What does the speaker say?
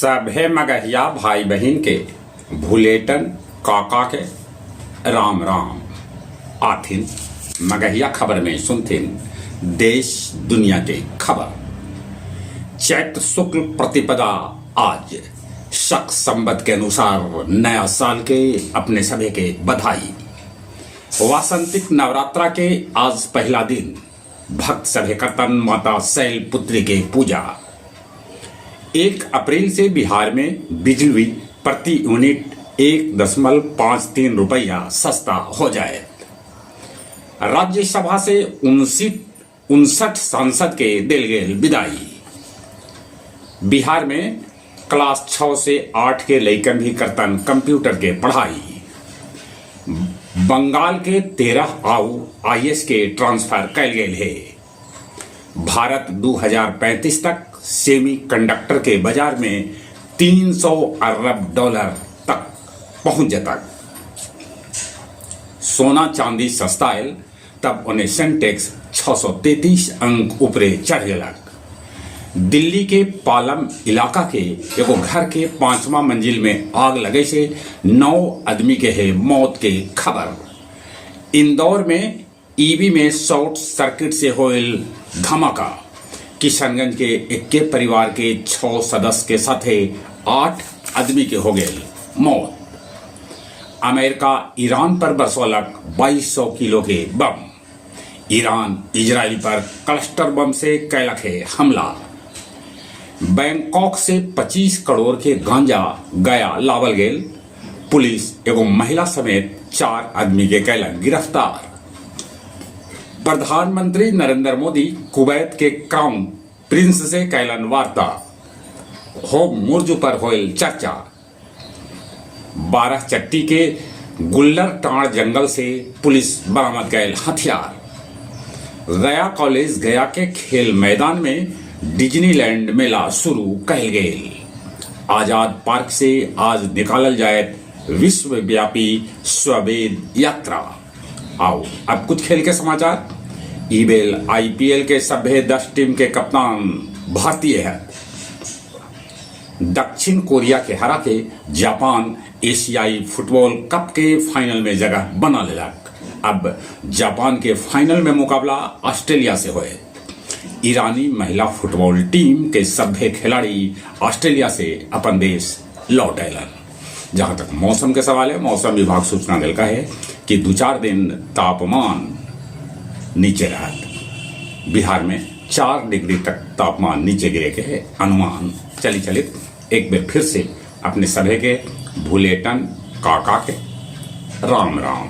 सभे मगहिया भाई बहन के भूलेटन काका के राम राम आथिन। मगहिया खबर में सुनथिन देश दुनिया के खबर। चैत्र शुक्ल प्रतिपदा आज शक संवत के अनुसार नया साल के अपने सभी के बधाई। वासंतिक नवरात्रा के आज पहला दिन भक्त सभे करतन माता शैल पुत्री के पूजा। 1 अप्रैल से बिहार में बिजली प्रति यूनिट 1.53 रुपया सस्ता हो जाए। राज्यसभा से 59 सांसद के दिल गेल विदाई। बिहार में क्लास 6 से 8 के लइकन भी करतन कंप्यूटर के पढ़ाई। बंगाल के 13 IAS के ट्रांसफर कैल गेल है। भारत 2035 तक सेमी कंडक्टर के बाजार में $300 अरब तक पहुंच जाता। सोना चांदी सस्तायल तब उन्हें सेंटेक्स 633 अंक ऊपरे चढ़ गया। दिल्ली के पालम इलाका के एगो घर के 5वां मंजिल में आग लगे से 9 आदमी के है मौत के खबर। इंदौर में ईवी में शॉर्ट सर्किट से होल धमाका। किशनगंज के 21 परिवार के 6 सदस्य के साथ 8 आदमी के हो गए मौत। अमेरिका ईरान पर बरसौलक 2200 किलो के बम। ईरान इजराइल पर क्लस्टर बम से कैलक है हमला। बैंकॉक से 25 करोड़ के गांजा गया लावल गेल। पुलिस एवं महिला समेत 4 आदमी के कैलक गिरफ्तार। प्रधानमंत्री नरेंद्र मोदी कुवैत के क्राउन प्रिंस से कैलन वार्ता। होम मुर्ज पर होल चर्चा। 12 चट्टी के गुल्लर टाण जंगल से पुलिस बरामद कैल हथियार। गया कॉलेज गया के खेल मैदान में डिज्नीलैंड मेला शुरू कैल गेल। आजाद पार्क से आज निकालल जाए विश्वव्यापी स्ववेद यात्रा। आओ अब कुछ खेल के समाचार। ईबेल IPL के सभ्य 10 टीम के कप्तान भारतीय है। दक्षिण कोरिया के हरा के जापान एशियाई फुटबॉल कप के फाइनल में जगह बना लेलक। अब जापान के फाइनल में मुकाबला ऑस्ट्रेलिया से होए। ईरानी महिला फुटबॉल टीम के सभ्य खिलाड़ी ऑस्ट्रेलिया से अपन देश लौट अलन। जहां तक मौसम के सवाल है, मौसम विभाग सूचना दिलका है कि 2-4 दिन तापमान नीचे रहा। बिहार में 4 डिग्री तक तापमान नीचे गिरे के है अनुमान। चलित एक बार फिर से अपने सभे के भूलेटन काका के राम राम।